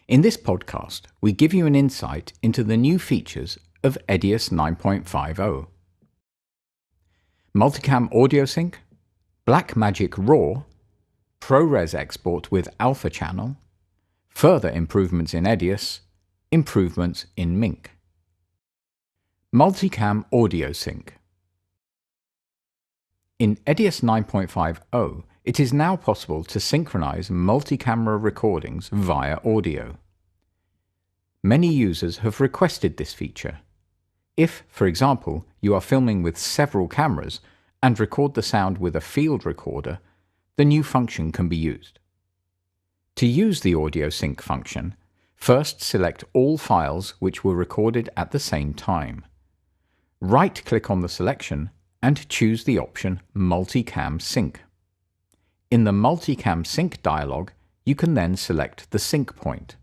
In this podcast, we give you an insight into the new features of Edius 9.50. Multicam audio sync, Blackmagic RAW, ProRes export with alpha channel, further improvements in Edius, improvements in Mink. Multicam audio sync. In Edius 9.50, it is now possible to synchronize multi-camera recordings via audio. Many users have requested this feature. If, for example, you are filming with several cameras and record the sound with a field recorder, the new function can be used. To use the audio sync function, first select all files which were recorded at the same time. Right-click on the selection and choose the option Multicam Sync. In the Multicam Sync dialog, you can then select the sync point.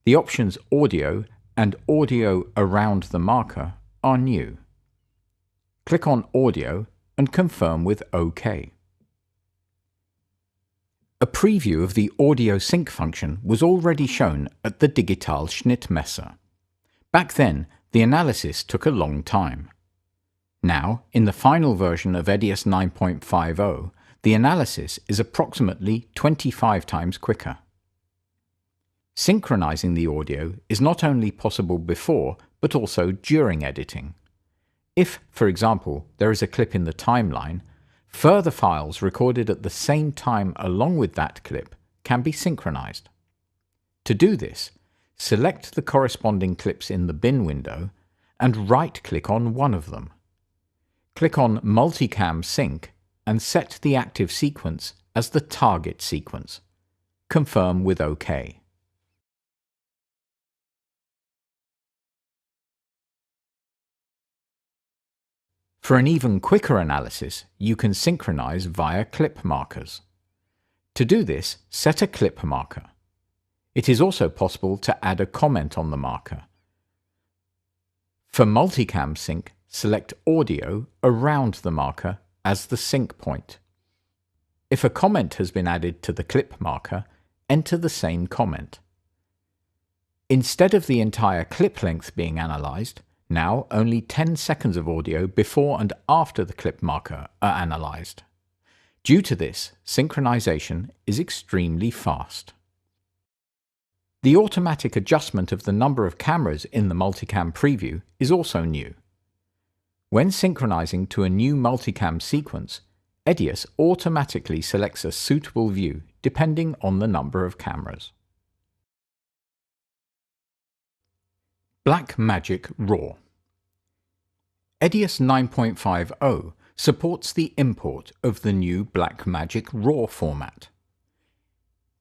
The options Audio and Audio around the marker are new. Click on Audio and confirm with OK. A preview of the audio sync function was already shown at the Digitalschnittmesse. Back then, the analysis took a long time. Now, in the final version of Edius 9.50, the analysis is approximately 25 times quicker. Synchronizing the audio is not only possible before, but also during editing. If, for example, there is a clip in the timeline, further files recorded at the same time along with that clip can be synchronized. To do this, select the corresponding clips in the bin window and right-click on one of them. Click on Multicam Sync and set the active sequence as the target sequence. Confirm with OK. For an even quicker analysis, you can synchronize via clip markers. To do this, set a clip marker. It is also possible to add a comment on the marker. For Multicam Sync, select Audio around the marker as the sync point. If a comment has been added to the clip marker, enter the same comment. Instead of the entire clip length being analyzed, now only 10 seconds of audio before and after the clip marker are analyzed. Due to this, synchronization is extremely fast. The automatic adjustment of the number of cameras in the multicam preview is also new. When synchronizing to a new multicam sequence, Edius automatically selects a suitable view depending on the number of cameras. Blackmagic RAW. Edius 9.50 supports the import of the new Blackmagic RAW format.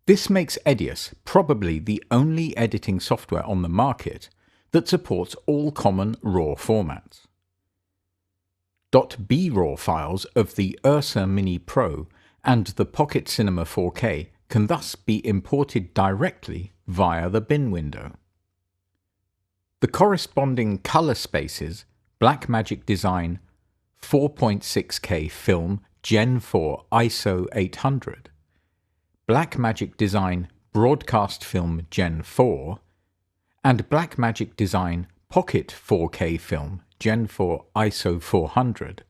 This makes Edius probably the only editing software on the market that supports all common RAW formats. .braw files of the Ursa Mini Pro and the Pocket Cinema 4K can thus be imported directly via the bin window. The corresponding color spaces Blackmagic Design 4.6K film Gen 4 ISO 800, Blackmagic Design Broadcast Film Gen 4, and Blackmagic Design Pocket 4K film Gen 4 ISO 400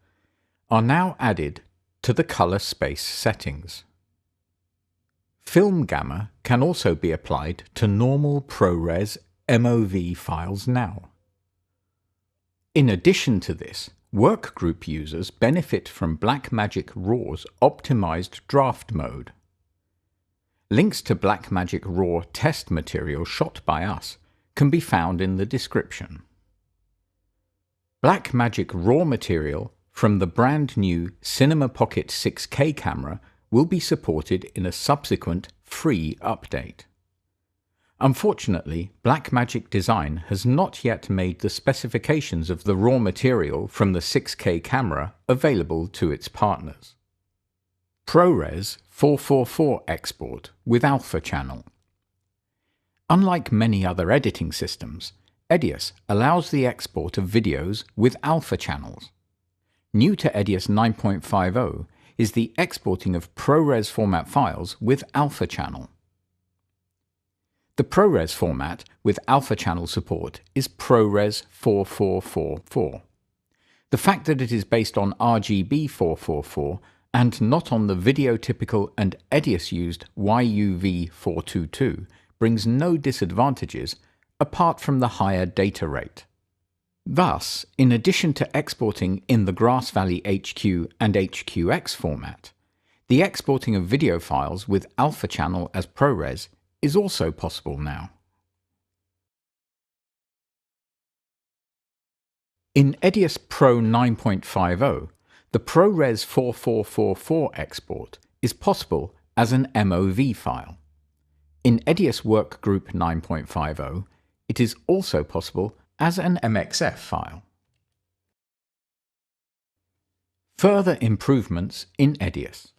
are now added to the color space settings. Film gamma can also be applied to normal ProRes MOV files now. In addition to this, workgroup users benefit from Blackmagic RAW's optimized draft mode. Links to Blackmagic RAW test material shot by us can be found in the description. Blackmagic RAW material from the brand new Cinema Pocket 6K camera will be supported in a subsequent free update. Unfortunately, Blackmagic Design has not yet made the specifications of the raw material from the 6K camera available to its partners. ProRes 444 export with alpha channel. Unlike many other editing systems, Edius allows the export of videos with alpha channels. New to Edius 9.50 is the exporting of ProRes format files with alpha channel. The ProRes format with alpha channel support is ProRes 4444. The fact that it is based on RGB 444 and not on the videotypical and Edius used YUV 422 brings no disadvantages apart from the higher data rate. Thus, in addition to exporting in the Grass Valley HQ and HQX format, the exporting of video files with alpha channel as ProRes is also possible now. In Edius Pro 9.50, the ProRes 4444 export is possible as an MOV file. In Edius Workgroup 9.50, it is also possible as an MXF file. Further improvements in Edius.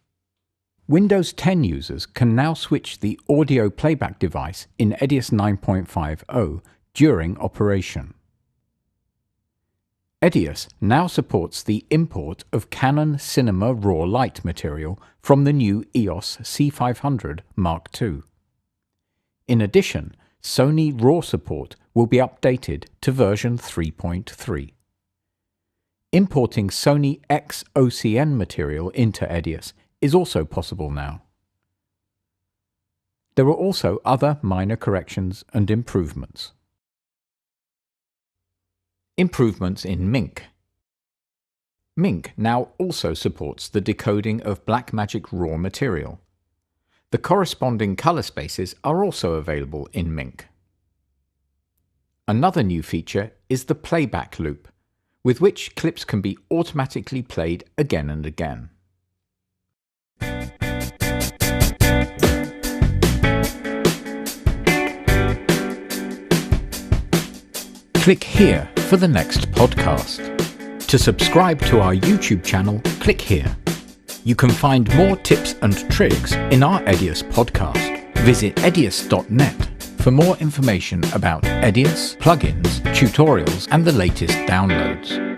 Windows 10 users can now switch the audio playback device in Edius 9.50 during operation. Edius now supports the import of Canon Cinema RAW light material from the new EOS C500 Mark II. In addition, Sony RAW support will be updated to version 3.3. Importing Sony XOCN material into Edius is also possible now. There are also other minor corrections and improvements. Improvements in Mink. Mink now also supports the decoding of Blackmagic RAW material. The corresponding color spaces are also available in Mink. Another new feature is the playback loop, with which clips can be automatically played again and again. Click here for the next podcast. To subscribe to our YouTube channel, click here. You can find more tips and tricks in our Edius podcast. Visit edius.net for more information about Edius, plugins, tutorials, and the latest downloads.